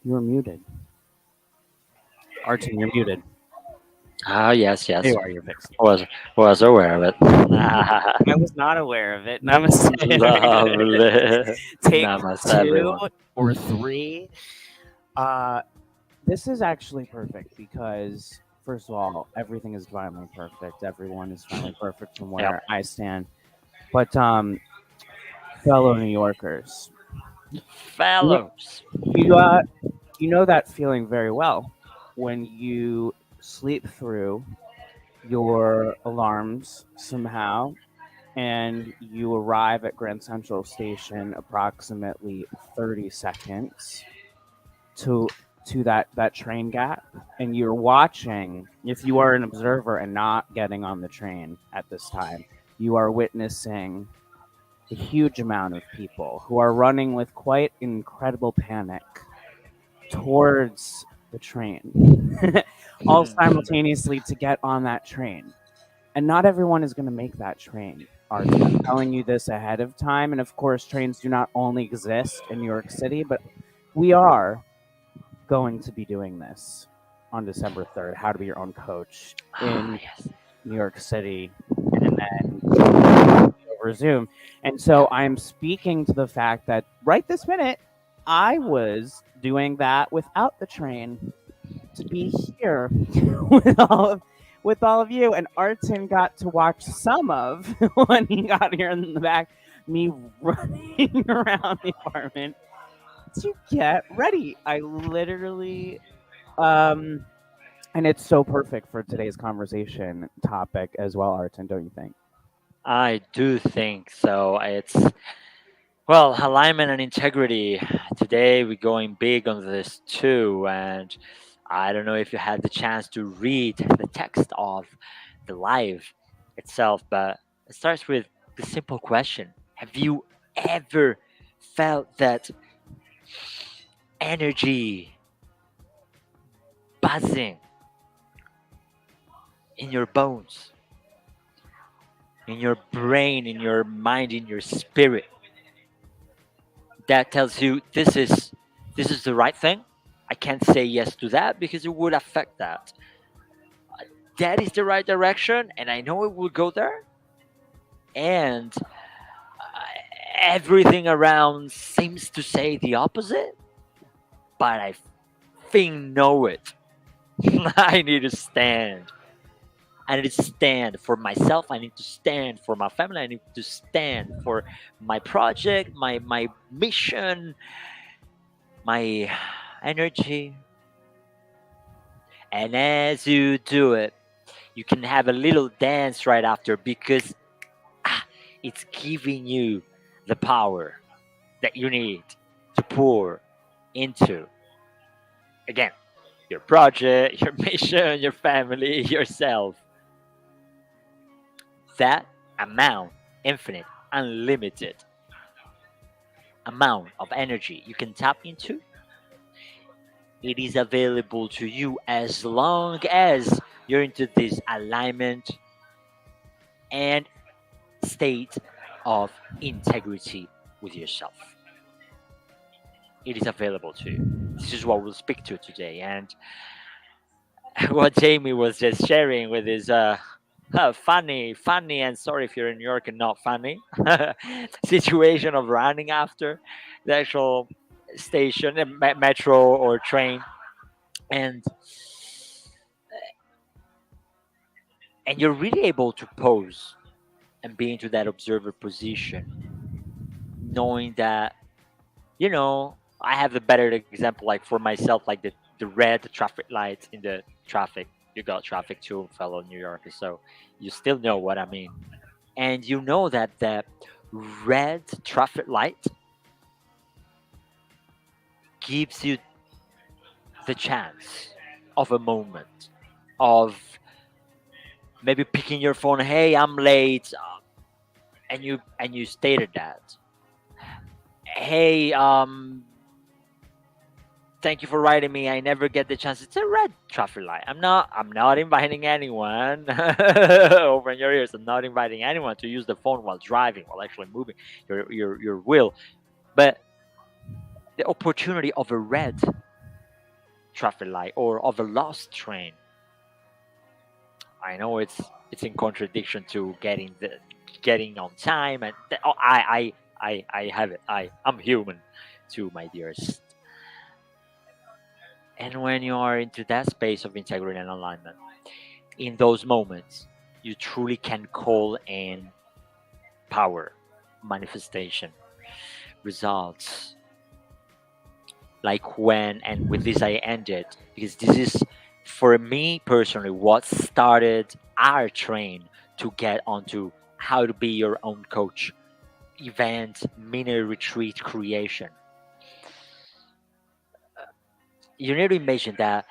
You're muted. Artin, you're muted. Ah, yes, There yes. you are. You're fixed. Was aware of it. I was not aware of it. Namaste. Lovely. Take Namaste, two everyone. or three. Uh, this is actually perfect because, first of all, everything is divinely perfect. Everyone is divinely perfect from Yep. where I stand. But, fellow New Yorkers, you Fellows. you, uh, you know that feeling very well when you sleep through your alarms somehow and you arrive at Grand Central Station approximately 30 seconds to that train gap, and you're watching. If you are an observer and not getting on the train at this time, you are witnessing a huge amount of people who are running with quite incredible panic towards the train, all simultaneously to get on that train. And not everyone is going to make that train, Arts. I'm telling you this ahead of time. And of course, trains do not only exist in New York City, but we are going to be doing this on December 3rd. How to be your own coach Ah, in yes. New York City, and then over Zoom. And so I'm speaking to the fact that right this minute, I was doing that without the train to be here with all of you. And Artin got to watch some of when he got here in the back, me running around the apartment to get ready. I literally um and it's so perfect for today's conversation topic as well, Artin, don't you think? I do think so. Well, alignment and integrity. Today we're going big on this too. And I don't know if you had the chance to read the text of the live itself, but it starts with the simple question: have you ever felt that energy buzzing in your bones, in your brain, in your mind, in your spirit, that tells you this is the right thing? I can't say yes to that because it would affect that. That is the right direction, and I know it will go there. And everything around seems to say the opposite, but I think know it. I need to stand. I need to stand for myself. I need to stand for my family. I need to stand for my project, my mission, my energy. And as you do it, you can have a little dance right after because ah, it's giving you the power that you need to pour into, again, your project, your mission, your family, yourself. That amount, infinite, unlimited amount of energy you can tap into, it is available to you as long as you're into this alignment and state of integrity with yourself. It is available to you. This is what we'll speak to today. And what Jamie was just sharing with his funny, and sorry if you're in New York and not funny situation of running after the actual station, metro or train, and you're really able to pose and be into that observer position, knowing that I have the better example, like for myself, like the red traffic lights in the traffic. You got traffic too, fellow New Yorkers, so you still know what I mean. And you know that the red traffic light gives you the chance of a moment of maybe picking your phone. Hey, I'm late, and you stated that. Hey, thank you for writing me. I never get the chance. It's a red traffic light. I'm not inviting anyone. Open your ears. I'm not inviting anyone to use the phone while driving, while actually moving your wheel. But the opportunity of a red traffic light or of a lost train. I know it's in contradiction to getting on time, and oh, I have it. I'm human too, my dearest. And when you are into that space of integrity and alignment, in those moments, you truly can call in power, manifestation, results. Like when, and with this I ended, because this is for me personally what started our train to get onto how to be your own coach, event, mini retreat creation. You need to imagine that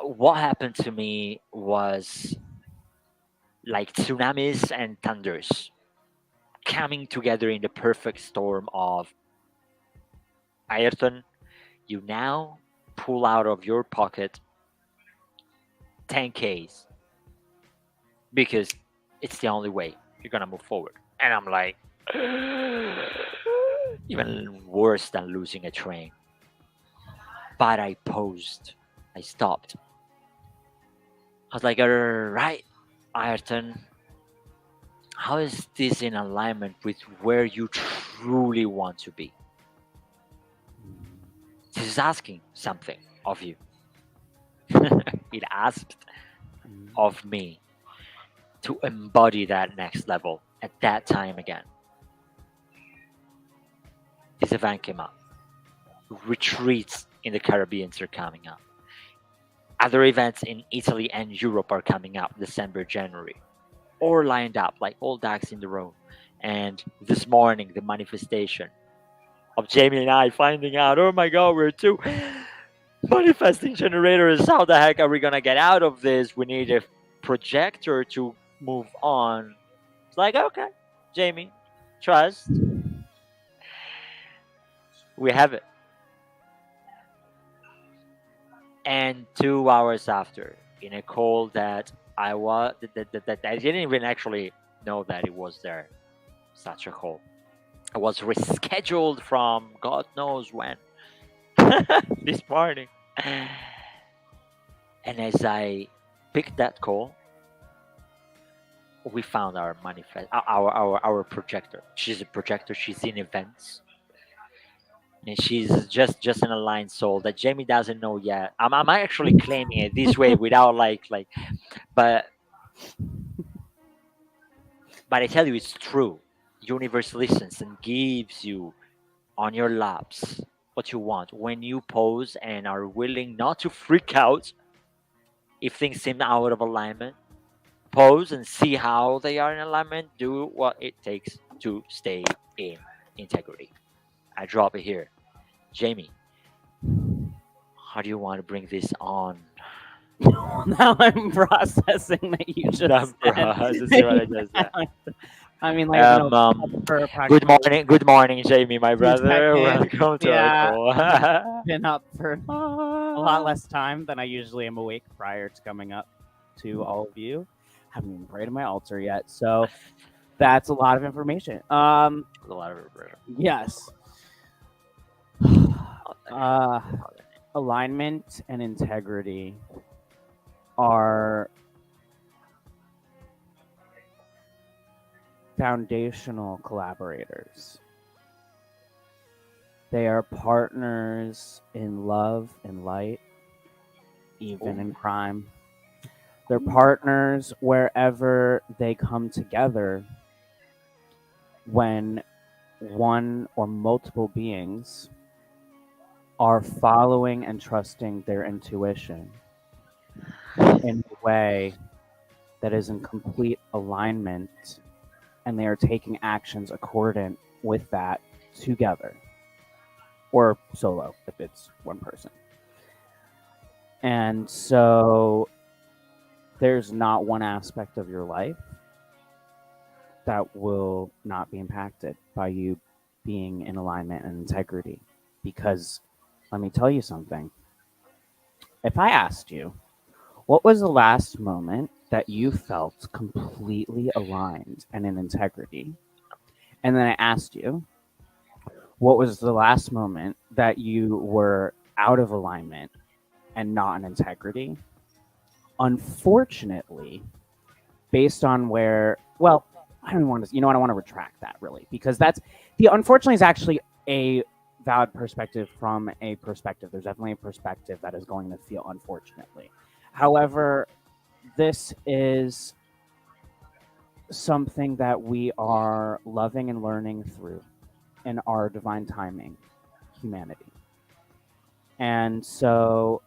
what happened to me was like tsunamis and thunders coming together in the perfect storm of Ayrton. You now pull out of your pocket 10Ks because it's the only way you're gonna move forward. And I'm like, even worse than losing a train. But I paused. I stopped. I was like, all right, Ayrton, how is this in alignment with where you truly want to be? This is asking something of you. It asked Mm. of me to embody that next level at that time again. This event came up. Retreats in the Caribbean are coming up. Other events in Italy and Europe are coming up December, January, or lined up like all ducks in the row. And this morning, the manifestation of Jamie and I finding out, oh my God, we're two manifesting generators. How the heck are we gonna get out of this? We need a projector to move on. It's like, okay, Jamie, trust, we have it. And 2 hours after, in a call that that I didn't even actually know that it was there, such a call. I was rescheduled from God knows when this morning. And as I picked that call, we found our manifest, our projector. She's a projector. She's in events, and she's just an aligned soul that Jamie doesn't know yet. I'm actually claiming it this way without but but I tell you, it's true. Universe listens and gives you on your laps what you want when you pose and are willing not to freak out if things seem out of alignment. Pose and see how they are in alignment. Do what it takes to stay in integrity. I drop it here. Jamie, how do you want to bring this on? Now I'm processing that you just Number said. to see what I just said. I mean, like, you know, for Good approximately morning, good morning, Jamie, my two brother. seconds. Welcome to our Yeah, call. been up for a lot less time than I usually am awake prior to coming up to all of you. Haven't even prayed to my altar yet, so that's a lot of information. A lot of regret. Yes. Uh, alignment and integrity are foundational collaborators. They are partners in love and light, even in crime. They're partners wherever they come together when one or multiple beings are following and trusting their intuition in a way that is in complete alignment, and they are taking actions accordant with that together, or solo if it's one person. And so there's not one aspect of your life that will not be impacted by you being in alignment and integrity. Because let me tell you something. If I asked you, what was the last moment that you felt completely aligned and in integrity? And then I asked you, what was the last moment that you were out of alignment and not an integrity. Unfortunately, based on where, well, I don't want to, you know what, I want to retract that really, because that's the unfortunately is actually a valid perspective from a perspective. There's definitely a perspective that is going to feel unfortunately. However, this is something that we are loving and learning through in our divine timing, humanity. And so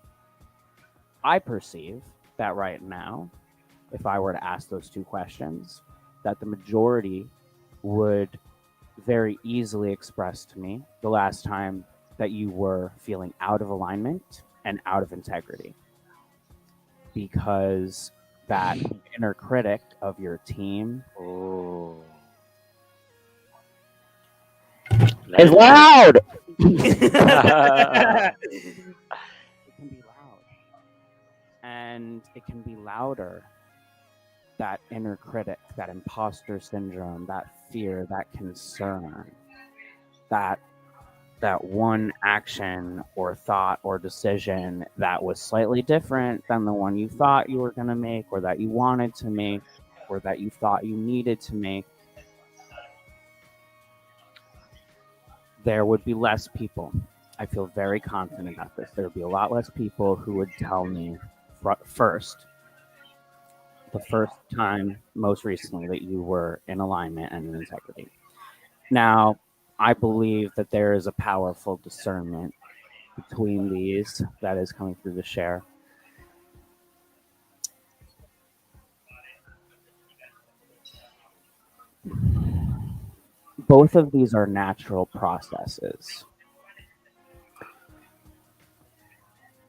I perceive that right now, if I were to ask those two questions, that the majority would very easily express to me the last time that you were feeling out of alignment and out of integrity. Because that inner critic of your team Oh, is let's hear loud. it. It can be loud. And it can be louder. That inner critic, that imposter syndrome, that fear, that concern, that one action or thought or decision that was slightly different than the one you thought you were going to make, or that you wanted to make, or that you thought you needed to make, there would be less people. I feel very confident about this. There would be a lot less people who would tell me first, the first time, most recently, that you were in alignment and in integrity. Now, I believe that there is a powerful discernment between these that is coming through the share. Both of these are natural processes.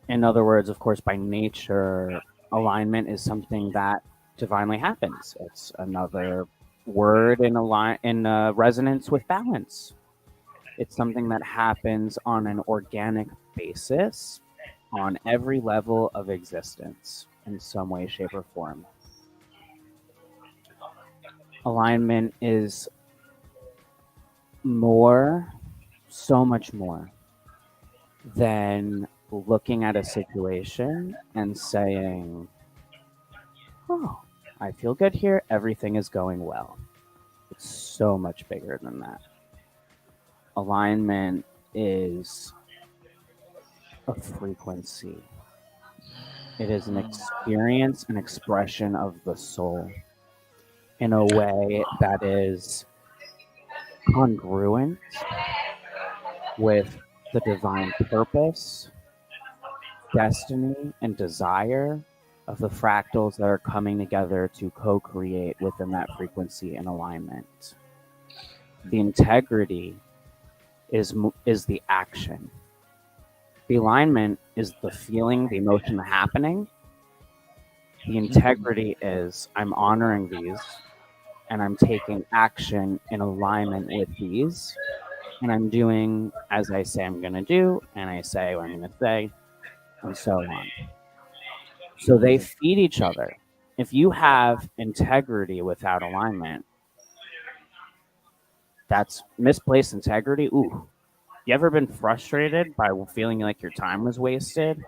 In other words, of course, by nature, alignment is something that divinely happens. It's another word in resonance with balance. It's something that happens on an organic basis on every level of existence in some way, shape, or form. Alignment is more, so much more than looking at a situation and saying, oh, I feel good here. Everything is going well. It's so much bigger than that. Alignment is a frequency, it is an experience, an expression of the soul in a way that is congruent with the divine purpose, destiny, and desire of the fractals that are coming together to co-create within that frequency and alignment. The integrity is the action. The alignment is the feeling, the emotion, the happening. The integrity is I'm honoring these and I'm taking action in alignment with these, and I'm doing as I say I'm going to do, and I say what I'm going to say, and so on. So they feed each other. If you have integrity without alignment, that's misplaced integrity. Ooh, you ever been frustrated by feeling like your time was wasted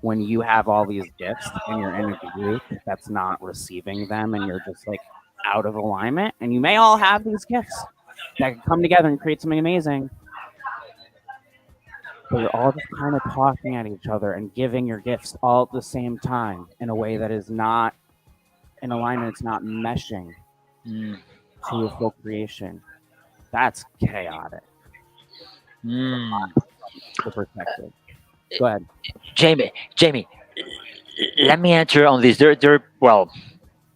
when you have all these gifts and you're in a group that's not receiving them and you're just like out of alignment? And you may all have these gifts that can come together and create something amazing, but you're all just kind of talking at each other and giving your gifts all at the same time in a way that is not in alignment. It's not meshing Mm, to your full creation. That's chaotic. mm. The perspective. Go ahead. Jamie, let me answer on this. Well,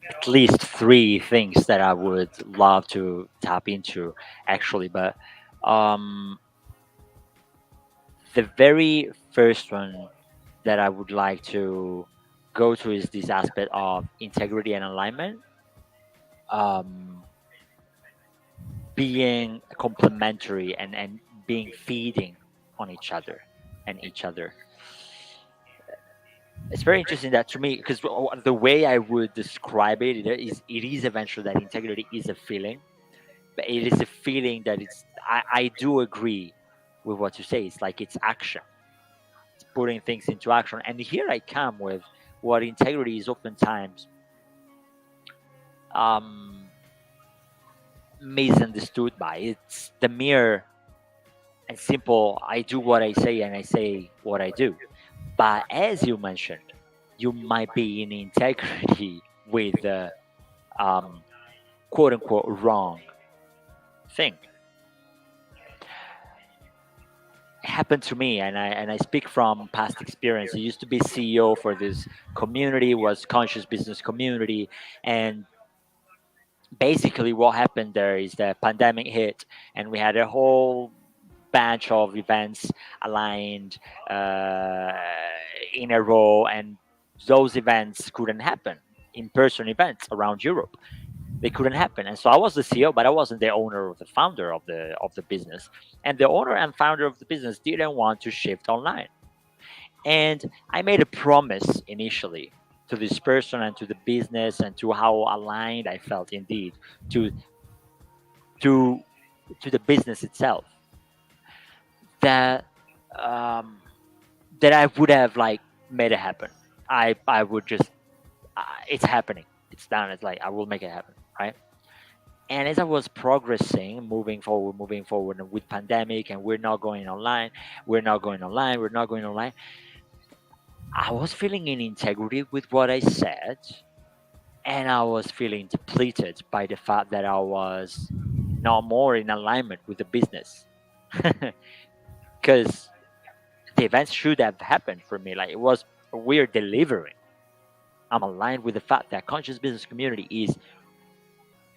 at least three things that I would love to tap into, actually. But um, the very first one that I would like to go to is this aspect of integrity and alignment, um, being complementary and being feeding on each other and each other. It's very interesting that to me, because the way I would describe it is eventually that integrity is a feeling, but it is a feeling that I do agree with what you say. It's like it's action. putting things into action. And here I come with what integrity is oftentimes um, misunderstood by. It's the mere and simple I do what I say and I say what I do. But as you mentioned, you might be in integrity with the um, quote unquote wrong thing. It happened to me, and I speak from past experience. I used to be CEO for this community, was conscious business community, and basically what happened there is the pandemic hit, and we had a whole batch of events aligned uh, in a row, and those events couldn't happen. In-person events around Europe, they couldn't happen. And so I was the CEO, but I wasn't the owner or the founder of the business. And the owner and founder of the business didn't want to shift online. And I made a promise initially to this person and to the business and to how aligned I felt indeed to to to the business itself, that um, that I would have like made it happen. I would just it's happening. It's done. It's like I will make it happen, right? And as I was progressing, moving forward, and with pandemic, and we're not going online, we're not going online, we're not going online. I was feeling in integrity with what I said, and I was feeling depleted by the fact that I was not more in alignment with the business, because the events should have happened for me. Like it was we're delivering. I'm aligned with the fact that conscious business community is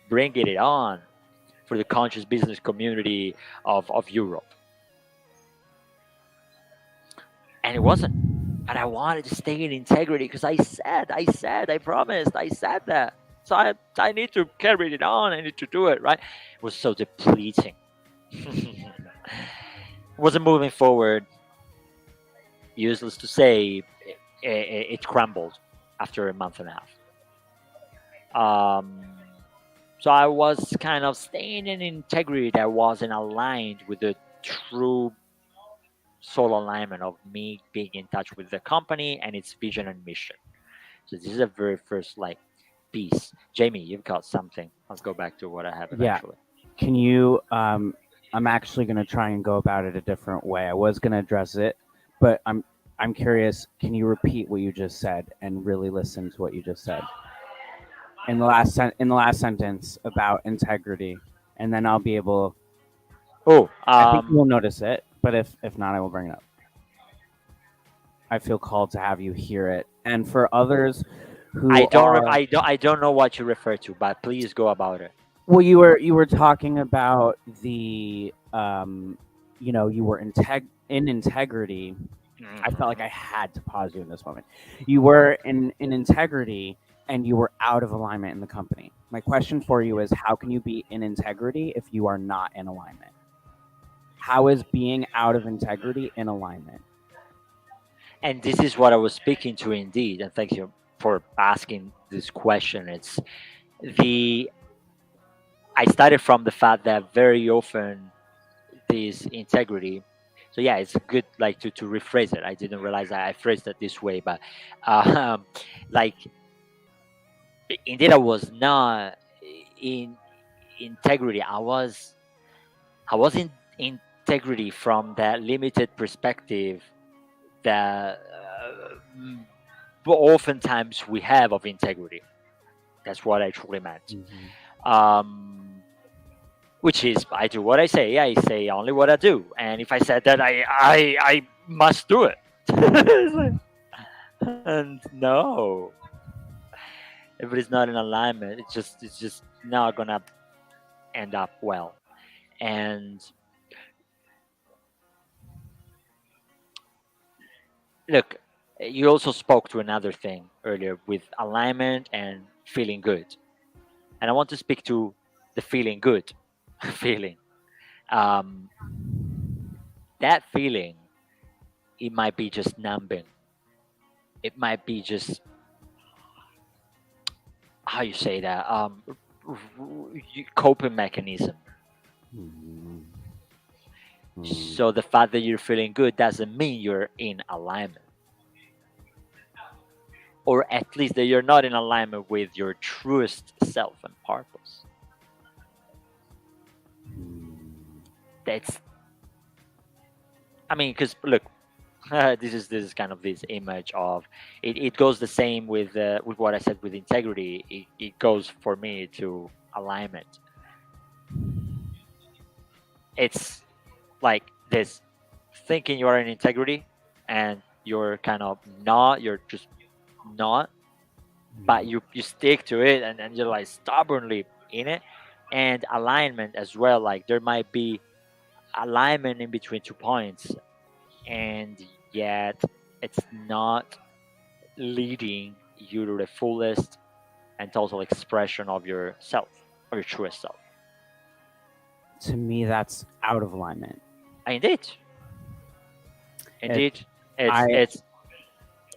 bringing it on for the conscious business community of Europe. And it wasn't. But I wanted to stay in integrity because I promised, I said that. So I need to carry it on. I need to do it, right? It was so depleting. Wasn't moving forward. Useless to say, it crumbled after a month and a half. Um, so I was kind of staying in integrity that wasn't aligned with the true soul alignment of me being in touch with the company and its vision and mission. So this is a very first like piece. Jamie, you've got something. Let's go back to what I have Yeah. eventually. Can you? I'm actually going to try and go about it a different way. I was going to address it, but I'm curious. Can you repeat what you just said and really listen to what you just said in the in the last sentence about integrity, and then I'll be able. Oh, I think you will notice it, but if not, I will bring it up. I feel called to have you hear it, and for others who are I don't know what you refer to, but please go about it. well, you were talking about the you were in integrity. I felt like Mhm. I had to pause you in this moment. You were in integrity and you were out of alignment in the company. My question for you is how can you be in integrity if you are not in alignment? How is being out of integrity in alignment? And this is what I was speaking to indeed. And thank you for asking this question. It's the I started from the fact that very often this integrity. So yeah, it's good like to rephrase it. I didn't realize that I phrased it this way, but um, like indeed I was not in integrity. I was in integrity from that limited perspective that oftentimes we have of integrity. That's what I truly meant. Mhm. Um, which is I do what I say. I say only what I do, and if I said that, I must do it. It's like- and no, if it is not in alignment, it's just not gonna end up well. And look, you also spoke to another thing earlier with alignment and feeling good, and I want to speak to the feeling good feeling. Um, that feeling, it might be just numbing. It might be just how you say that coping mechanism. Mhm. Mm. So the fact that you're feeling good doesn't mean you're in alignment, or at least that you're not in alignment with your truest self and purpose. Mm. That's, I mean, because look, this is kind of this image of it. It goes the same with what I said with integrity. It goes for me to alignment. It's like this thinking you are in integrity and you're kind of not. You're just not, but Mm. you stick to it and you're like stubbornly in it. And alignment as well. Like there might be alignment in between 2 points, and yet it's not leading you to the fullest and total expression of yourself, of your truest self. To me, that's out of alignment. Indeed, It, indeed, it's I it's.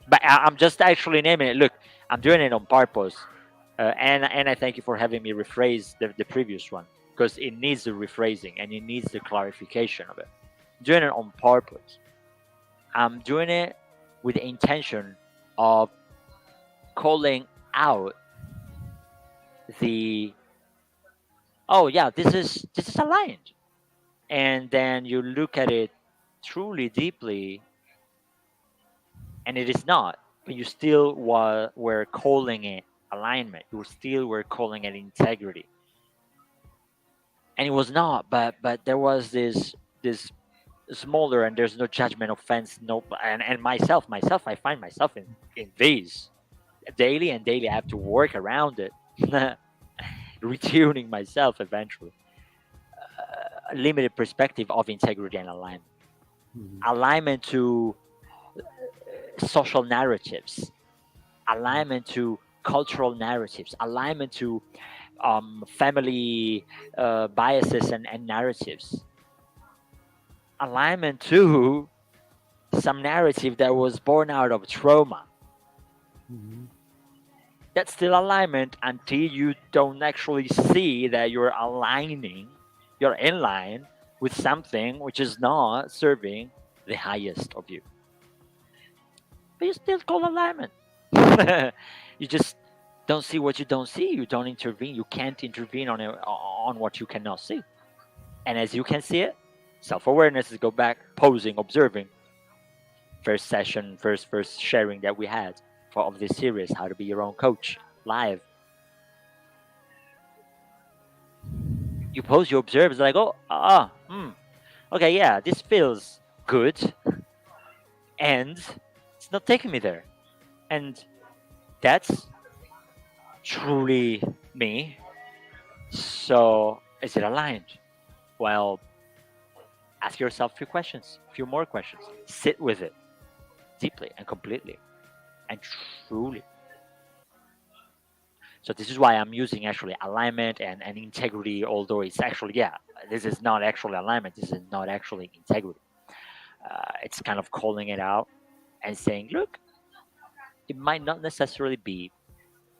But I'm just actually naming it. Look, I'm doing it on purpose, and I thank you for having me rephrase the previous one because it needs the rephrasing and it needs the clarification of it. I'm doing it on purpose. I'm doing it with the intention of calling out the, oh yeah, this is aligned, and then you look at it truly deeply and it is not, but you still were calling it alignment, you still were calling it integrity, and it was not, but there was this smaller, and there's no judgment, offense, no, and myself I find myself in these daily, and daily I have to work around it. Retuning myself eventually. A limited perspective of integrity and alignment, Mhm. alignment to social narratives, alignment to cultural narratives, alignment to family biases and narratives, alignment to some narrative that was born out of trauma. Mhm. That's still alignment until you don't actually see that you're aligning, you're in line with something which is not serving the highest of you. But you still call alignment. You just don't see what you don't see. You don't intervene. You can't intervene on what you cannot see. And as you can see it, self awareness is go back, posing, observing. First session, first sharing that we had for of this series, how to be your own coach, live. You pose, you observe. It's like, oh, okay, yeah, this feels good, and it's not taking me there. And that's truly me. So is it aligned? Well, ask yourself a few questions, a few more questions. Sit with it deeply and completely and truly. So this is why I'm using actually alignment and integrity, although it's actually, yeah, this is not actually alignment. This is not actually integrity. It's kind of calling it out and saying, look, it might not necessarily be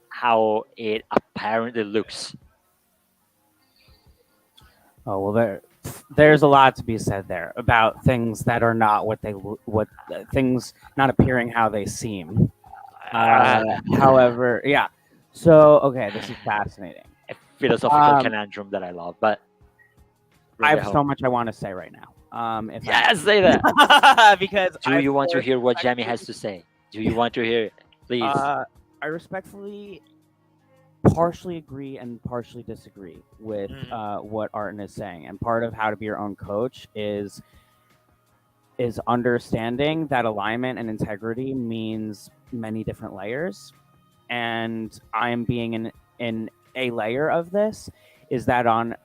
how it apparently looks. Oh well, there's a lot to be said there about things that are not what what things not appearing how they seem. Uh, However, yeah. So okay, this is fascinating. a philosophical Um, conundrum that I love, but I bring it have so home. much I want to say right now. If I Yeah, say that. may, because Do you want to hear what Jamie has to say? Do you want to hear it? Please. uh, I respectfully partially agree and partially disagree with Mhm. what Artin is saying. And part of how to be your own coach is understanding that alignment and integrity means many different layers. And I'm being in a layer of this is that on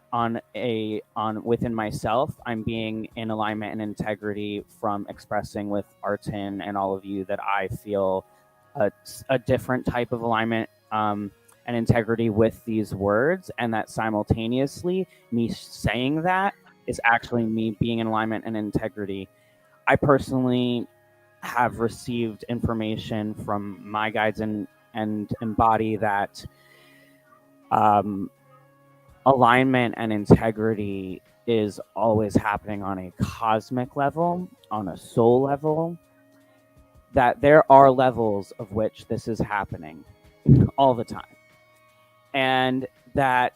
within myself, I'm being in alignment and integrity from expressing with Artin and all of you that I feel a different type of alignment and integrity with these words, and that simultaneously me saying that is actually me being in alignment and integrity. I personally have received information from my guides and embody that um, alignment and integrity is always happening on a cosmic level, on a soul level, that there are levels of which this is happening all the time. And that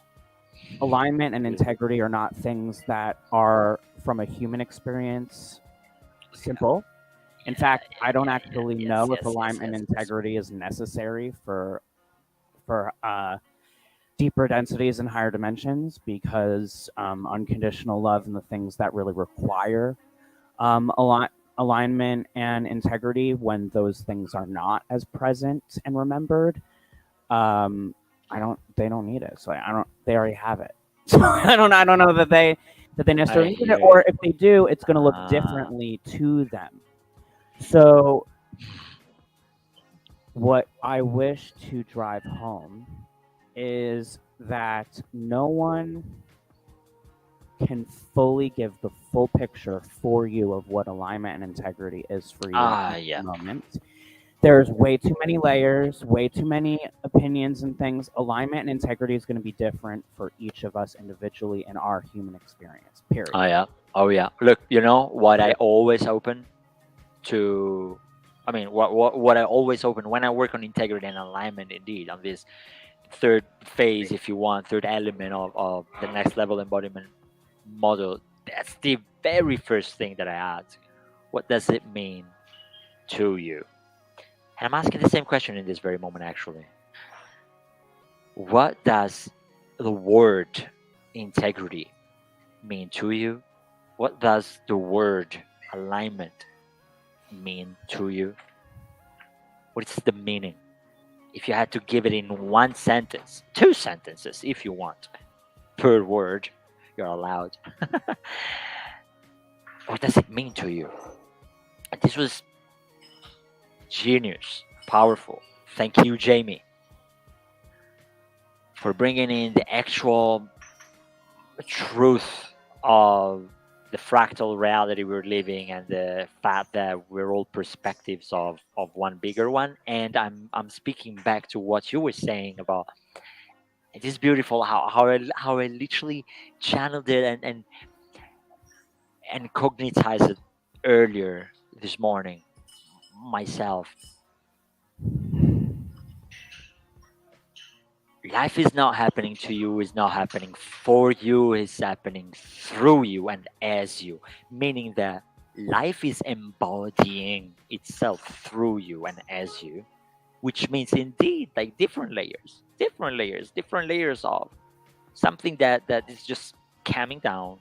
alignment and integrity are not things that are from a human experience simple. In fact, I don't actually Yes, know if yes, yes, alignment yes, and yes. integrity is necessary for deeper densities and higher dimensions, because unconditional love and the things that really require alignment and integrity, when those things are not as present and remembered, I don't. They don't need it. So I don't. They already have it. So I don't know that they I necessarily need it, hear or you. if they do, it's going to look Uh, differently to them. So what I wish to drive home is that no one can fully give the full picture for you of what alignment and integrity is for you in each yeah. moment. There's way too many layers, way too many opinions and things. Alignment and integrity is going to be different for each of us individually in our human experience, Oh period. yeah. Oh yeah. Look, you know what I Period. always open to. I mean, what I always open when I work on integrity and alignment, indeed, on this third phase, if you want, third element of the next level embodiment model. That's the very first thing that I ask. What does it mean to you? And I'm asking the same question in this very moment, actually. What does the word integrity mean to you? What does the word alignment mean to you? What is the meaning? If you had to give it in one sentence, two sentences if you want, per word, you're allowed. What does it mean to you? And this was genius, powerful. Thank you, Jamie, for bringing in the actual truth of the fractal reality we're living, and the fact that we're all perspectives of one bigger one. And I'm speaking back to what you were saying about it is beautiful how I literally channeled it and cognitized it earlier this morning myself. Life is not happening to you, is not happening for you, is happening through you and as you, meaning that life is embodying itself through you and as you, which means indeed like different layers of something that is just coming down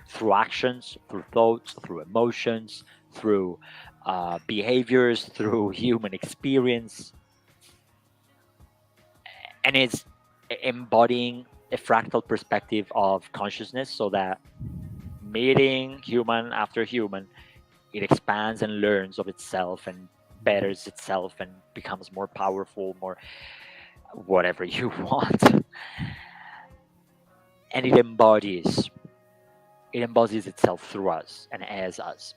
through actions, through thoughts, through emotions, through behaviors, through human experience, and it's embodying a fractal perspective of consciousness, so that meeting human after human, it expands and learns of itself and betters itself and becomes more powerful, more whatever you want. And it embodies itself through us and as us.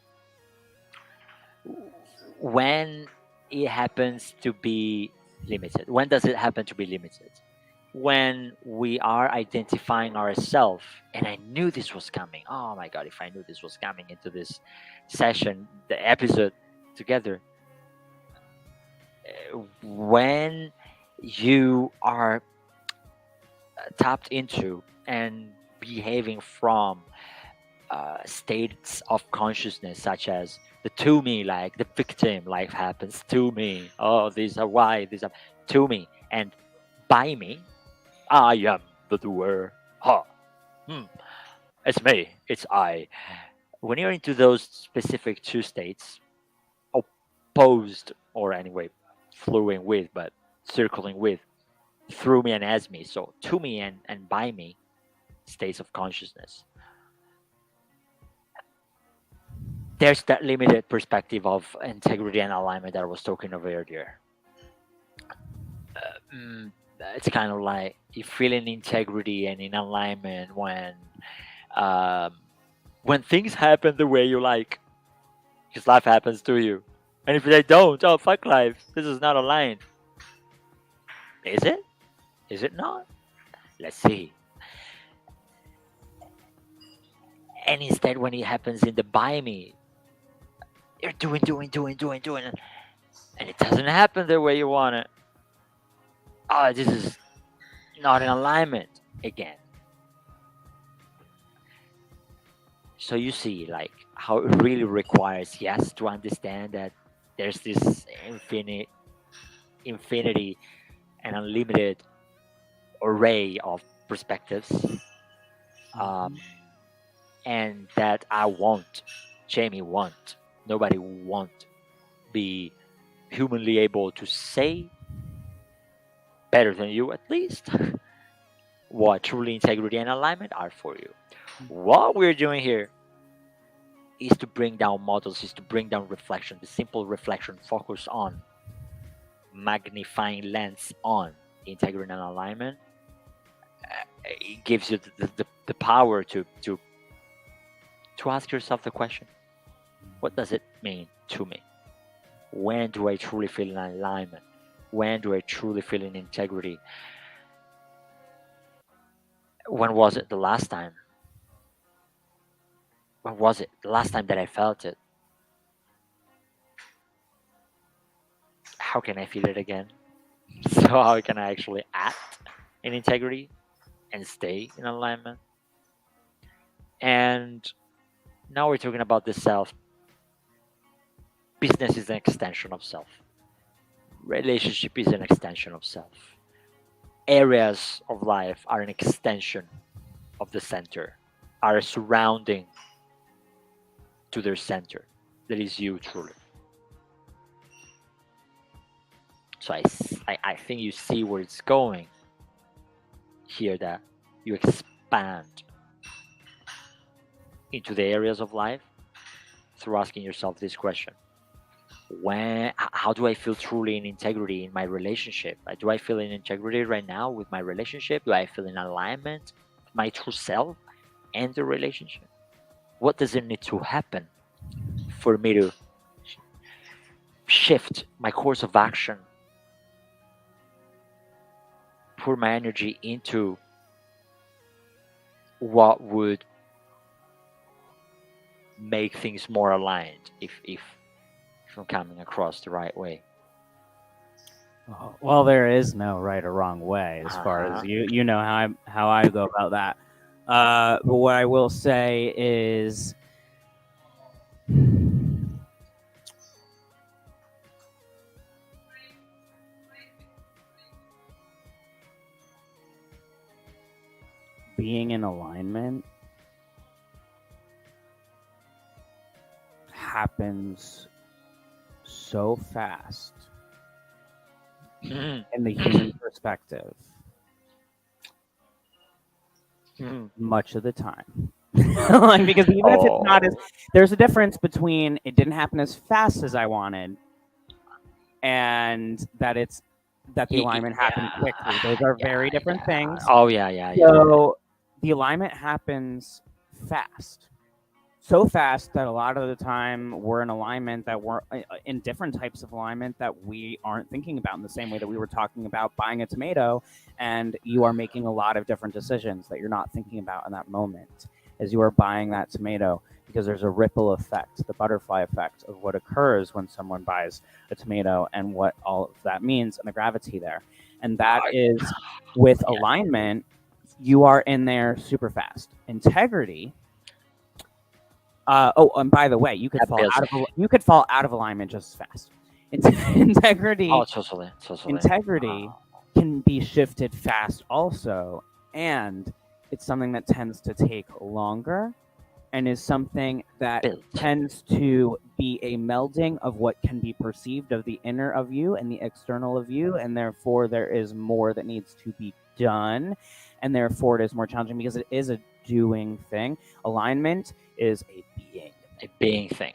When it happens to be limited, when does it happen to be limited? When we are identifying ourselves, and I knew this was coming. Oh my god, if I knew this was coming into this session, the episode together, when you are tapped into and behaving from states of consciousness such as the to me, like the victim, life happens to me, oh these are why these are to me, and by me, I am the doer. Ha. Hmm. It's me. It's I. When you're into those specific two states, opposed, or anyway, flowing with, but circling with, through me and as me, so to me and by me, states of consciousness, there's that limited perspective of integrity and alignment that I was talking of earlier. Mm, it's kind of like you feel in integrity and in alignment um, when things happen the way you like, because life happens to you. And if they don't, oh fuck life, this is not aligned. Is it? Is it not? Let's see. And instead, when it happens in the by me, you're doing, and it doesn't happen the way you want it. Oh, this is not in alignment again. So you see, like, how it really requires, yes, to understand that there's this infinity and unlimited array of perspectives, um, Mhm. and that I won't, Jamie won't, nobody won't be humanly able to say better than you, at least, what truly integrity and alignment are for you. What we're doing here is to bring down models, is to bring down reflection, the simple reflection focus on magnifying lens on integrity and alignment. It gives you the power to ask yourself the question, what does it mean to me? When do I truly feel in alignment? When do I truly feel in integrity? When was it the last time? When was it the last time that I felt it? How can I feel it again? So how can I actually act in integrity and stay in alignment? And now we're talking about the self. Business is an extension of self. Relationship is an extension of self. Areas of life are an extension of the center, are a surrounding to their center. That is you truly. So I think you see where it's going here, that you expand into the areas of life through asking yourself this question: how do I feel truly in integrity in my relationship? Do I feel in integrity right now with my relationship? Do I feel in alignment with my true self and the relationship? What does it need to happen for me to shift my course of action, pour my energy into what would make things more aligned, if I'm coming across the right way? Well, there is no right or wrong way as far as Uh-huh. you know how I go about that. But what I will say is being in alignment happens so fast Mhm. in the human perspective Mhm. much of the time. Like, because even if it's not as, Oh, there's a difference between it didn't happen as fast as I wanted and that the alignment happened quickly. Those are very different yeah. things. Oh, yeah, yeah, yeah. So the alignment happens fast. So fast that a lot of the time we're in alignment that we're in different types of alignment that we aren't thinking about, in the same way that we were talking about buying a tomato, and you are making a lot of different decisions that you're not thinking about in that moment as you are buying that tomato, because there's a ripple effect, the butterfly effect of what occurs when someone buys a tomato and what all of that means and the gravity there. And that is with Yeah, alignment, you are in there super fast. Integrity, and by the way, that builds. you could fall out of alignment just as fast. Oh, Integrity totally, totally. integrity can be shifted fast also, and it's something that tends to take longer, and is something that Built. tends to be a melding of what can be perceived of the inner of you and the external of you, and therefore there is more that needs to be done, and therefore it is more challenging because it is a doing thing. Alignment is a being. A being thing.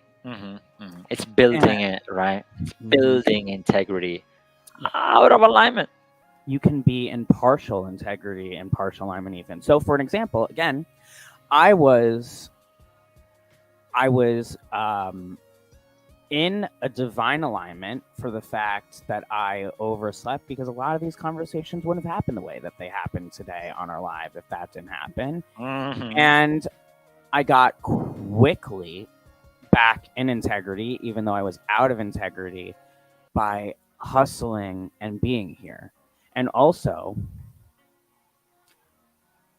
It's building And it, right? It's mhm, building integrity yeah, out of alignment. you can be in partial integrity and partial alignment even. So for an example, again, I was I was in a divine alignment for the fact that I overslept, because a lot of these conversations wouldn't have happened the way that they happened today on our live if that didn't happen. Hmm. And I got quickly back in integrity, even though I was out of integrity, by hustling and being here. And also,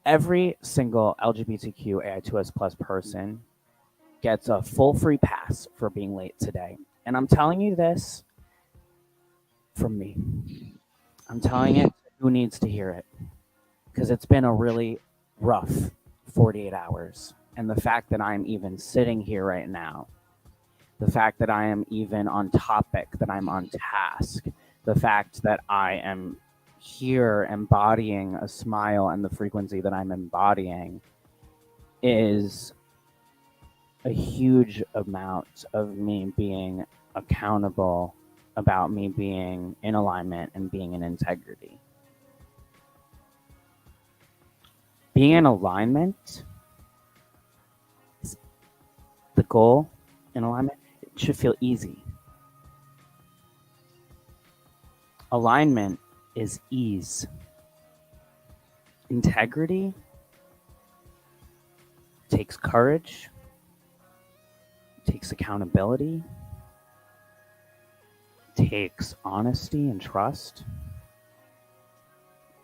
every single LGBTQ AI2S plus person gets a full free pass for being late today. And I'm telling you this from me. I'm telling it to who needs to hear it, because it's been a really rough 48 hours. And the fact that I'm even sitting here right now, the fact that I am even on topic, that I'm on task, the fact that I am here embodying a smile and the frequency that I'm embodying is a huge amount of me being accountable, about me being in alignment and being in integrity. Being in alignment is the goal. In alignment, it should feel easy. Alignment is ease. Integrity takes courage, takes accountability, takes honesty and trust.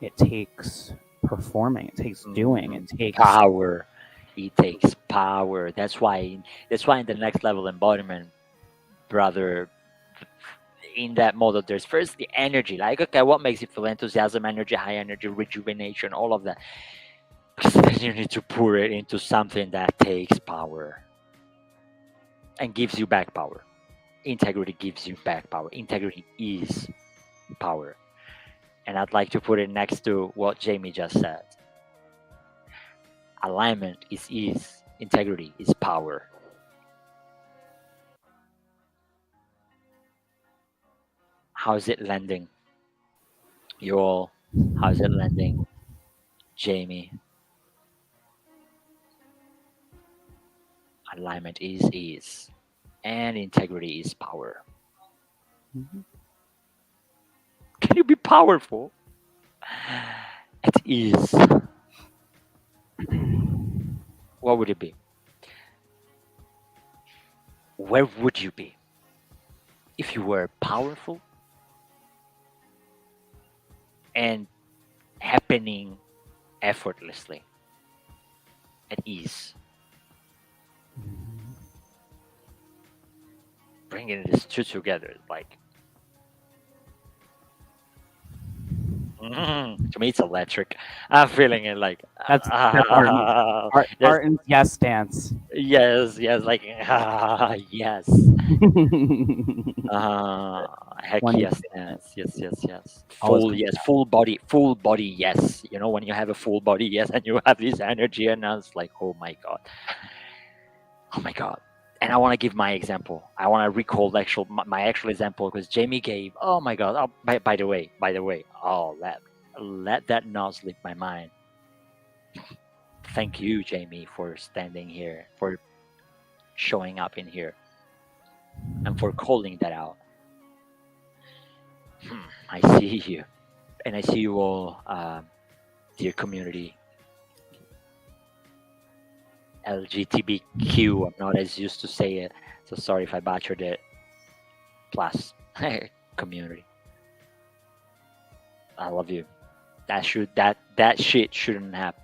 It takes performing, it takes doing, it takes power. It takes power. That's why in the next level embodiment, brother, in that model, there's first the energy. Like, okay, what makes you feel enthusiasm, energy, high energy, rejuvenation, all of that. Because then you need to pour it into something that takes power and gives you back power. Integrity gives you back power. Integrity is power. And I'd like to put it next to what Jamie just said. Alignment is ease. Integrity is power. How's it landing? You all, how's it landing? Jamie. Alignment is ease. And integrity is power. Mhm. Can you be powerful at ease? What would it be? Where would you be if you were powerful and happening effortlessly at ease? Bringing these two together, like, to me, it's electric. I'm feeling it like, That's Arden's yes dance. yes, yes, like, yes. Heck One yes, yes, yes, yes, yes. Full yes, full body yes. You know, when you have a full body yes, and you have this energy, and I was like, oh my god, oh my god. And I want to give my example. I want to recall my actual example, because Jamie gave. Oh my god. Oh, by the way. Oh, let that not slip my mind. Thank you, Jamie, for standing here, for showing up in here, and for calling that out. I see you, and I see you all, dear community. LGBTQ. I'm not as used to say it, so sorry if I butchered it. Plus, community. I love you. That shit shouldn't happen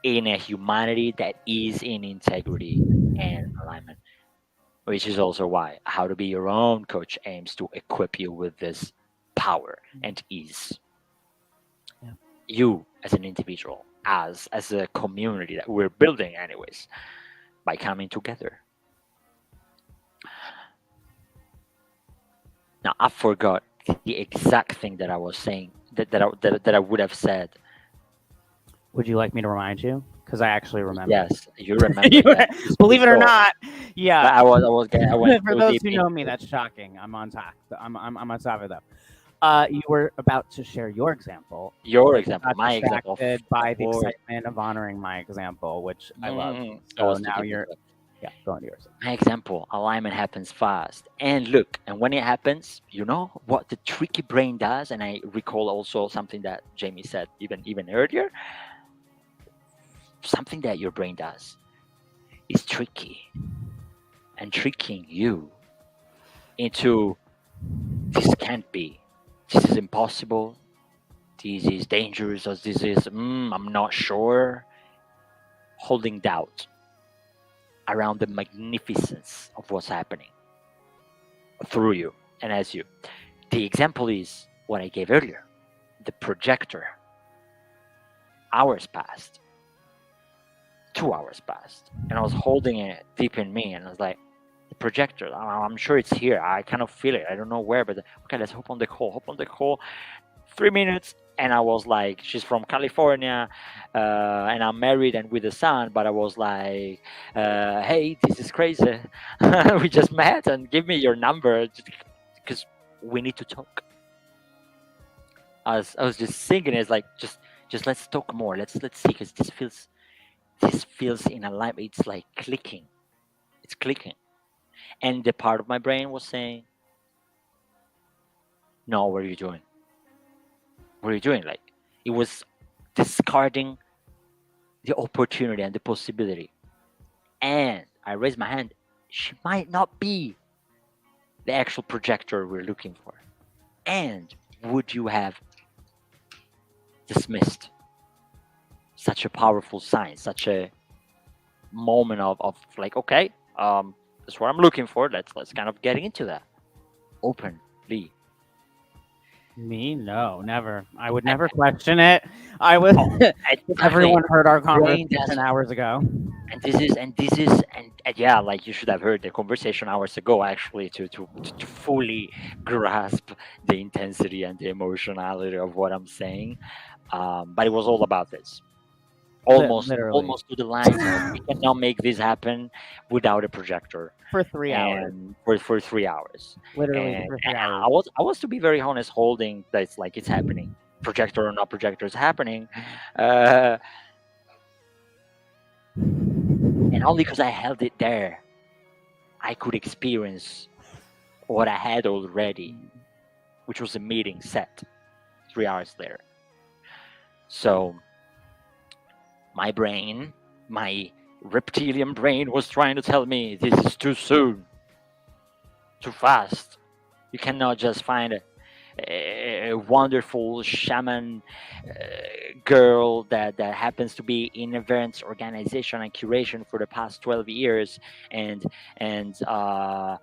in a humanity that is in integrity and alignment. Which is also why How to Be Your Own Coach aims to equip you with this power and ease. Yeah. You as an individual, as a community that we're building anyways, by coming together. Now I forgot the exact thing that I was saying, that I would have said. Would you like me to remind you? Because I actually remember. Yes, you remember. Yes. Believe it or So, not, yeah. I went For too those deep who know into me, it. that's shocking. I'm on top. I'm on top of that. You were about to share your example. Your but example, got my example. distracted by the course. excitement of honoring my example, which I love. I So was too now deep you're, into it. yeah, go into yours. My example, alignment happens fast. And look, and when it happens, you know what the tricky brain does? And I recall also something that Jamie said even earlier. Something that your brain does. is tricky and tricking you into this can't be, this is impossible, this is dangerous, or this is, I'm not sure, holding doubt around the magnificence of what's happening through you and as you. The example is what I gave earlier, the projector. Hours passed, 2 hours passed, and I was holding it deep in me, and I was like, the projector, I'm sure it's here. I kind of feel it. I don't know where, but okay, let's hope on the call. Hope on the call. 3 minutes, and I was like, she's from California, and I'm married and with a son. But I was like, hey, this is crazy. We just met, and give me your number because we need to talk. I was just thinking, it's like just let's talk more. Let's see, because this feels in alignment. It's like clicking. It's clicking, and the part of my brain was saying, no, what are you doing? What are you doing? Like, it was discarding the opportunity and the possibility. And I raised my hand. She might not be the actual projector we're looking for. And would you have dismissed such a powerful sign, such a moment of like, okay, that's what I'm looking for. Let's kind of get into that openly. Me? No, never. I would never question it. I would. Oh, exactly. Everyone heard our Brain does. conversation hours ago. And yeah, like, you should have heard the conversation hours ago, actually, to fully grasp the intensity and the emotionality of what I'm saying. But it was all about this, almost Literally almost to the lines of, we cannot make this happen without a projector, for 3 hours. and for 3 hours. Literally And for 3 hours. I was, to be very honest, holding that it's like it's happening, projector or not projector, is happening. uh and only because I held it there, I could experience what I had already, which was a meeting set 3 hours later. So my brain, my reptilian brain, was trying to tell me, this is too soon, too fast. You cannot just find a wonderful shaman girl that happens to be in events organization and curation for the past 12 years, and and uh,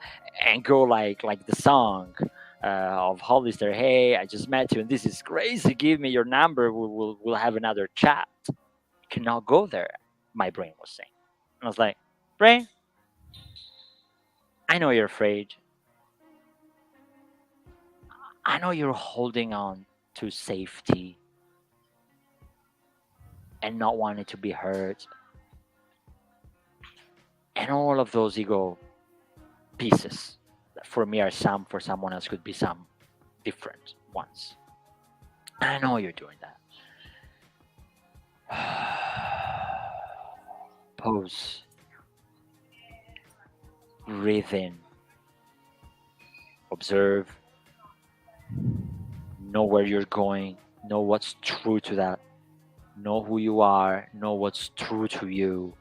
and go like the song of Hollister. Hey, I just met you, and this is crazy. Give me your number. We'll have another chat. Cannot go there. My brain was saying, and I was like, brain, I know you're afraid. I know you're holding on to safety and not wanting to be hurt, and all of those ego pieces that for me are some, for someone else could be some different ones. I know you're doing that. Pose, breathe in, observe, know where you're going, know what's true to that, know who you are, know what's true to you.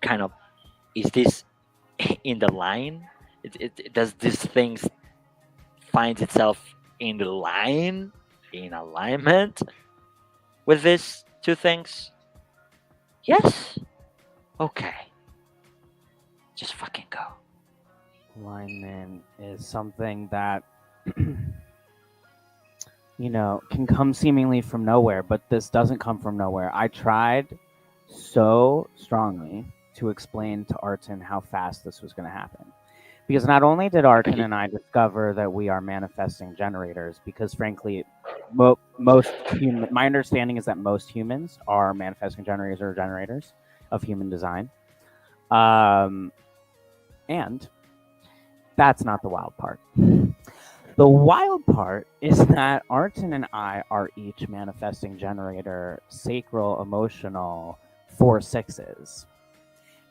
Kind of, is this in the line? Does this thing find itself in the line, in alignment with these two things? Yes. Okay. Just fucking go. Alignment is something that can come seemingly from nowhere, but this doesn't come from nowhere. I tried so strongly to explain to Arton how fast this was going to happen. Because not only did Arton and I discover that we are manifesting generators, because frankly, my understanding is that most humans are manifesting generators or generators of human design. And that's not the wild part. The wild part is that Arton and I are each manifesting generator, sacral, emotional, 4 6s.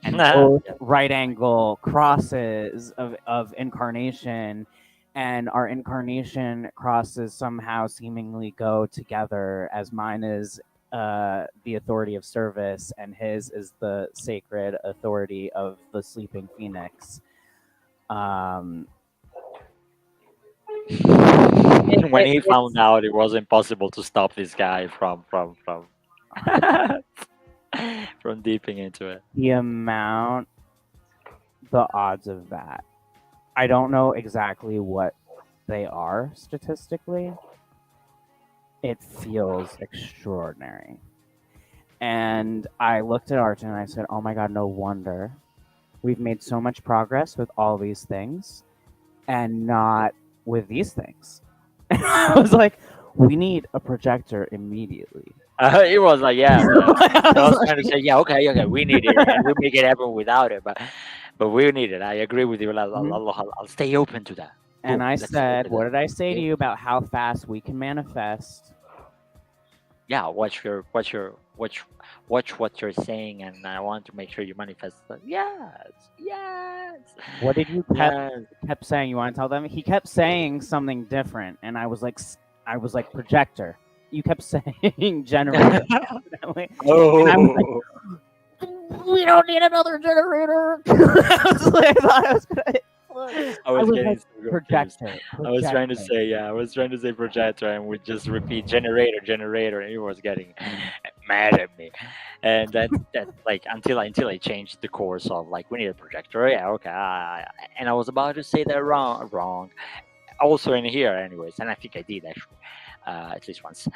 And both right angle crosses of incarnation, and our incarnation crosses somehow seemingly go together, as mine is the authority of service, and his is the sacred authority of the sleeping phoenix. Um, When he it's found out it was impossible to stop this guy from deeping into it. the amount, the odds of that. I don't know exactly what they are statistically. It feels extraordinary. And I looked at Arjun and I said, "Oh my God, no wonder we've made so much progress with all these things and not with these things." I was like, "We need a projector immediately." It was like, yeah, I I was was trying to like, say, yeah, okay, okay, we need it, and we make it happen without it, but we need it. I agree with you. Mhm. I'll stay open to that. And Boom, I let's go said, with "What that. did I say to Okay. you about how fast we can manifest?" Yeah, watch what you're saying, and I want to make sure you manifest that. Yes, yes, What did you yes. kept saying? You want to tell them? He kept saying something different, and I was like, I was like, projector. You kept saying generator, evidently, and I was like, Oh, we don't need another generator. I was like, I thought I was gonna. I I was was getting like, so confused. projector, I was trying to projector. say, yeah, I was trying to say projector, and we just repeat generator, generator, and he was getting mad at me. And that like until I changed the course of like we need a projector, yeah, okay, and I was about to say that wrong, also in here, anyways, and I think I did actually, at least once.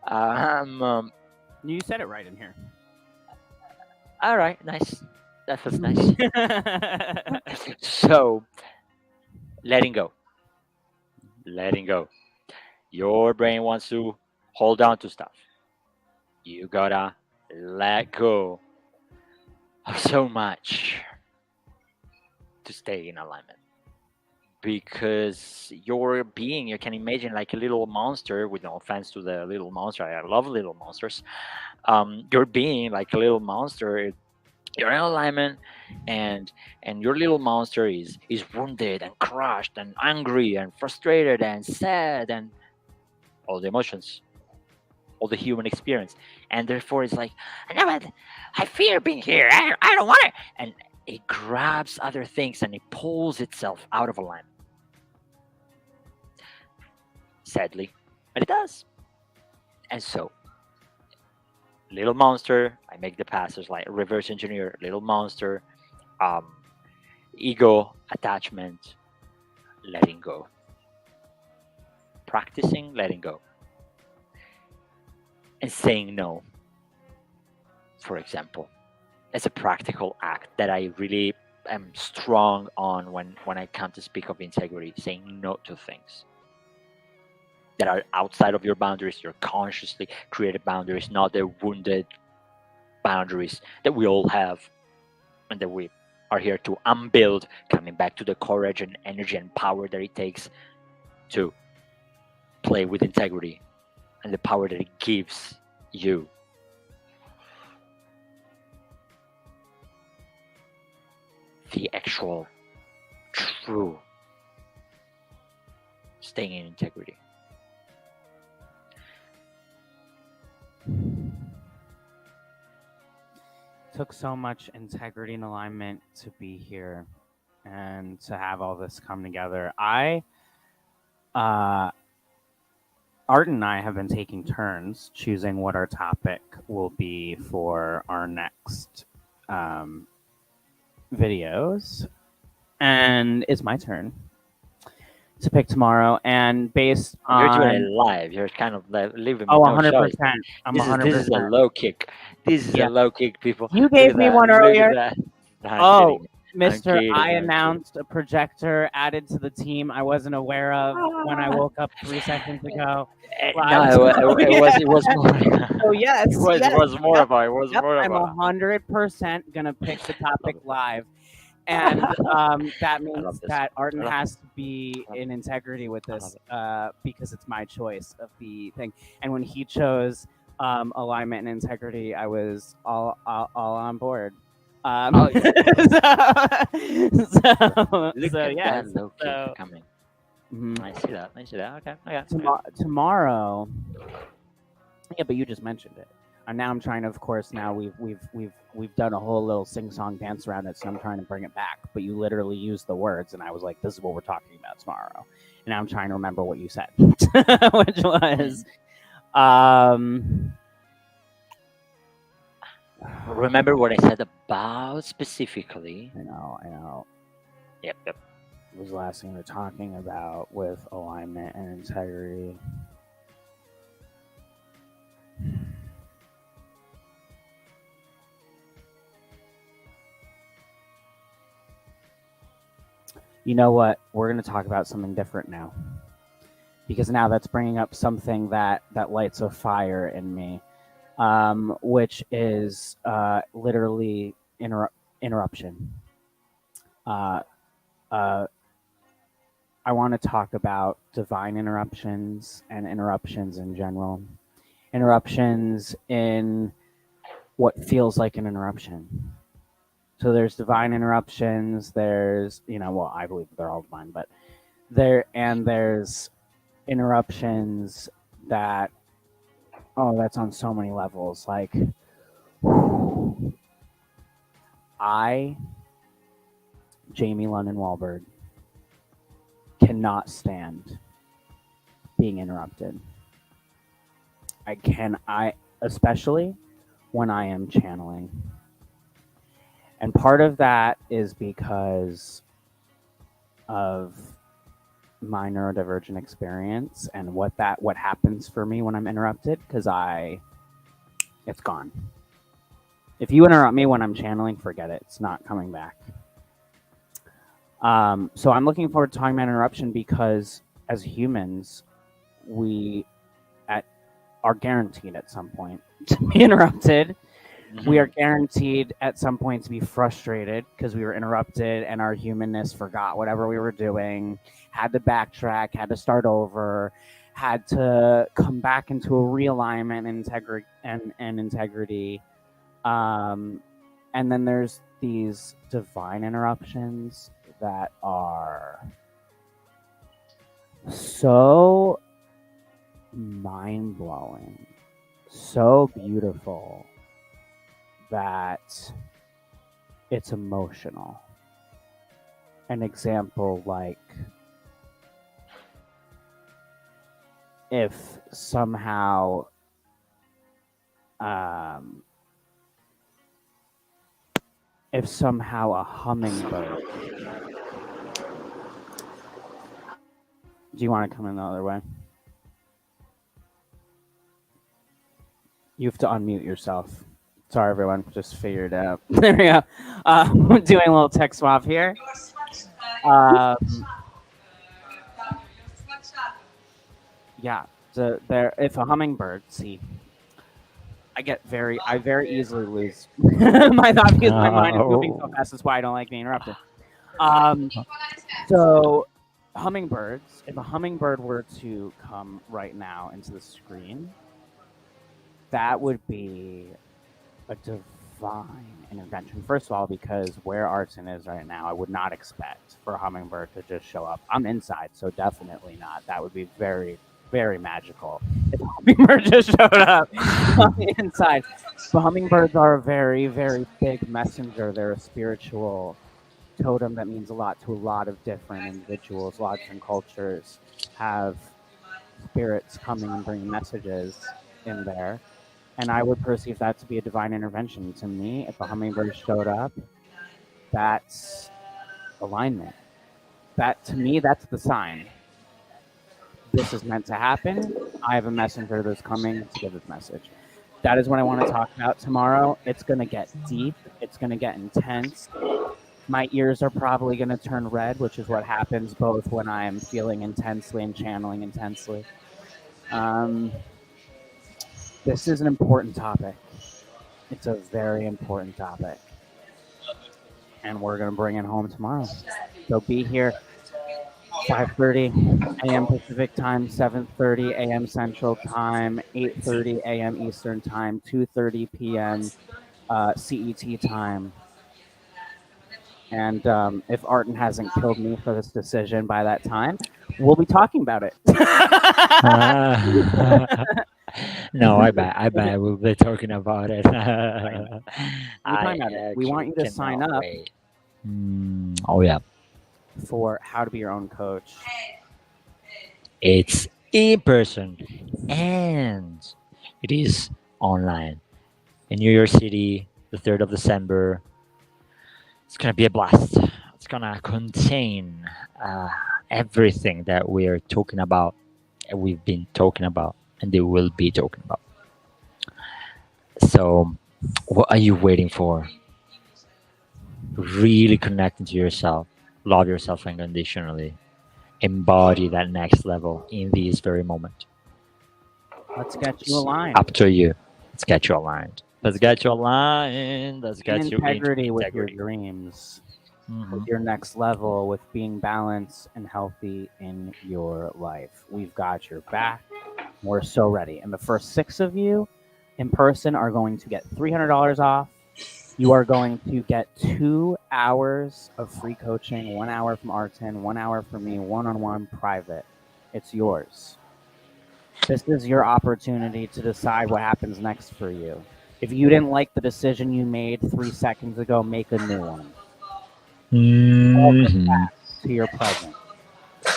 Um, You said it right in here. all right, nice. That feels nice. So letting go, letting go. Your brain wants to hold on to stuff. You gotta let go of so much to stay in alignment. Because your being, you can imagine like a little monster, with no offense to the little monster, I love little monsters. Your being like a little monster, you're in alignment, and your little monster is wounded and crushed and angry and frustrated and sad and all the emotions, all the human experience, and therefore it's like, I fear being here. I don't want it, and it grabs other things and it pulls itself out of alignment. Sadly, but it does. And so, little monster, I make the passes like reverse engineer. Little monster, um, ego attachment, letting go, practicing letting go, and saying no. For example, as a practical act that I really am strong on when I come to speak of integrity, saying no to things that are outside of your boundaries, your consciously created boundaries, not the wounded boundaries that we all have and that we are here to unbuild, coming back to the courage and energy and power that it takes to play with integrity and the power that it gives you. The actual true staying in integrity. Took so much integrity and alignment to be here and to have all this come together. Uh, Art and I have been taking turns choosing what our topic will be for our next videos, and it's my turn to pick tomorrow. And based You're doing it on live. You're kind of leaving me oh, no choice. 100%, I'm This is a 100%. low kick. This is a Yeah, low kick, people. you Look gave at me that. one Look at earlier. that. No, I'm Oh, kidding. I'm Mister, I kidding. I'm kidding. announced a projector added to the team I wasn't aware of when I woke up 3 seconds ago. Live. No, Yeah. it was more. So yes, It yes, was more yep, about. It was yep. more I'm about. 100% gonna pick the Love topic it. live, and that I love means this. that Arden I love it. has to be I love it. in integrity with I love this it. because it's my choice of the thing. And when he chose alignment and integrity, I was all on board. Oh yeah. Look So at that yes. low kick So coming. mhm. I see that. I see that. Okay. Okay. Okay. Tomorrow. Yeah, but you just mentioned it. And now I'm trying to, of course, now we've done a whole little sing song dance around it, so I'm trying to bring it back. But you literally used the words, and I was like, "This is what we're talking about tomorrow." And now I'm trying to remember what you said, which was, um, Remember what I said about specifically? I know. Yep, yep. It was the last thing we were talking about with alignment and integrity. You know what? We're going to talk about something different now, because now that's bringing up something that lights a fire in me, which is literally interruption. Uh, uh, I want to talk about divine interruptions and interruptions in general. Interruptions in what feels like an interruption. So there's divine interruptions. There's, well, I believe they're all divine, but there's interruptions that, oh, that's on so many levels. Like, I, Jamie London Wahlberg, cannot stand being interrupted. Especially when I am channeling. And part of that is because of my neurodivergent experience and what happens for me when I'm interrupted, because it's gone. If you interrupt me when I'm channeling, forget it. It's not coming back. So I'm looking forward to talking about interruption, because as humans, we are guaranteed at some point to be interrupted. We are guaranteed at some point to be frustrated because we were interrupted and our humanness forgot whatever we were doing, had to backtrack, had to start over, had to come back into a realignment and integrity. And then there's these divine interruptions that are so mind-blowing, so beautiful, that it's emotional. An example, like, if somehow a hummingbird, do you want to come in the other way? You have to unmute yourself. Sorry, everyone. Just figured it out. There we go. We're doing a little tech swap here. Yeah. So if a hummingbird, I very easily lose my thought because my mind is moving so fast. That's why I don't like being interrupted. So hummingbirds, if a hummingbird were to come right now into the screen, that would be a divine intervention. First of all, because where Arson is right now, I would not expect for a hummingbird to just show up. I'm inside, so definitely not. That would be very, very magical if a hummingbird just showed up on the inside. But hummingbirds are a very, very big messenger. They're a spiritual totem that means a lot to a lot of different individuals. A lot of different cultures have spirits coming and bringing messages in there. And I would perceive that to be a divine intervention. To me, if a hummingbird showed up, that's alignment. To me, that's the sign. This is meant to happen. I have a messenger that's coming to give this message. That is what I want to talk about tomorrow. It's going to get deep. It's going to get intense. My ears are probably going to turn red, which is what happens both when I'm feeling intensely and channeling intensely. This is an important topic. It's a very important topic. And we're going to bring it home tomorrow. So be here, 5:30 a.m. Pacific time, 7:30 a.m. Central time, 8:30 a.m. Eastern time, 2:30 p.m. CET time. And if Arton hasn't killed me for this decision by that time, we'll be talking about it. No, I bet we'll be talking about it. I know. Let me I time out it. We want actually you to sign cannot up wait. Oh yeah, for How to Be Your Own Coach. it's in person and it is online in New York City, the 3rd of December. It's gonna be a blast. It's gonna contain uh, everything that we're talking about, we've been talking about, and they will be talking about. So, what are you waiting for? Really connecting to yourself, love yourself unconditionally, embody that next level in this very moment. Let's get you It's aligned up to you. Let's get you aligned. Let's Let's get get you aligned. Let's in get you into integrity with your integrity. dreams, with Hmm. your next level, with being balanced and healthy in your life. We've got your back. We're so ready. And the first 6 of you in person are going to get $300 off. You are going to get 2 hours of free coaching, 1 hour from Artin, 1 hour from me, one on one private. It's yours. This is your opportunity to decide what happens next for you. If you didn't like the decision you made 3 seconds ago, make a new one. Welcome Hmm. back to your present.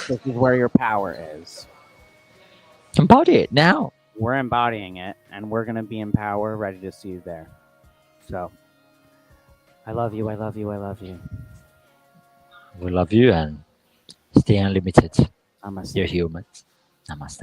This is where your power is. Embody it now. We're embodying it, and we're going to be in power, ready to see you there. So, I love you. I love you. I love you. We love you and stay unlimited. You're Namaste. humans. Namaste.